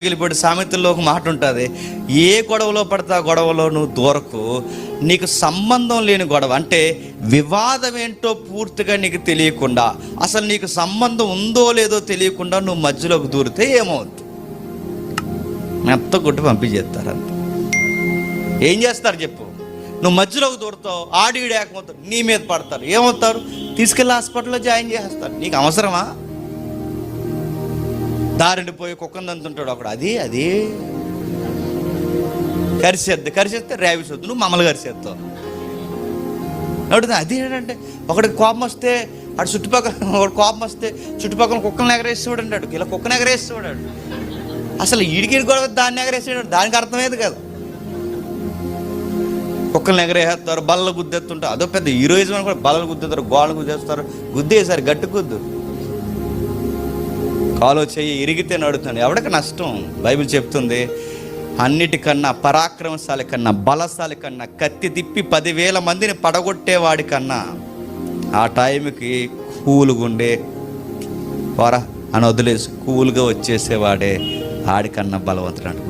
వెళ్ళిపోయి సామెతల్లో ఒక మాట ఉంటుంది, ఏ గొడవలో పడతా గొడవలో నువ్వు దూరకు, నీకు సంబంధం లేని గొడవ అంటే వివాదం ఏంటో పూర్తిగా నీకు తెలియకుండా, అసలు నీకు సంబంధం ఉందో లేదో తెలియకుండా నువ్వు మధ్యలోకి దూరితే ఏమవుతుంది? మెత్త కొట్టి పంపించేస్తారు. అంతే. ఏం చేస్తారు చెప్పు? నువ్వు మధ్యలోకి దూరుతావు, ఆడివిడి ఏకమవుతారు, నీ మీద పడతారు. ఏమవుతారు? తీసుకెళ్ళి హాస్పిటల్లో జాయిన్ చేస్తారు. నీకు అవసరమా? దారిని పోయి కుక్కను దంతుంటాడు ఒకడు, అది కరిచేస్తే ర్యాబీస్ వద్దు, నువ్వు మమ్మల్ని కరిచేస్తావు. అడుగుతా అది ఏంటంటే, ఒకడికి కోపం వస్తే అటు చుట్టుపక్కల ఒకటి కోపం వస్తే చుట్టుపక్కల కుక్కలను ఎగరేసేవాడు అంటాడు, ఇలా కుక్కను ఎగరేసేవాడు. అసలు ఈడికి గొడవ దాన్ని ఎగరేసేవాడు, దానికి అర్థమయ్యేది కాదు. కుక్కలను ఎగరేస్తారు, బల్లలు గుద్దెత్తుంటారు. అదో పెద్ద హీరోయిజం అని కూడా. బల్లలు గుద్దేస్తారు, గోడలు గుద్దేస్తారు, గుద్దేసారి గట్టి గుద్దు. కాలో చెయ్యి ఇరిగితే నడుతుంది, ఎవడికి నష్టం? బైబిల్ చెప్తుంది, అన్నిటికన్నా పరాక్రమశాలి కన్నా, బలశాలి కన్నా, కత్తి తిప్పి 10,000 మందిని పడగొట్టేవాడి కన్నా ఆ టైంకి కూలుగుండే పోరా అని వదిలేసి కూల్గా వచ్చేసేవాడే ఆడికన్నా బలవంతుడు.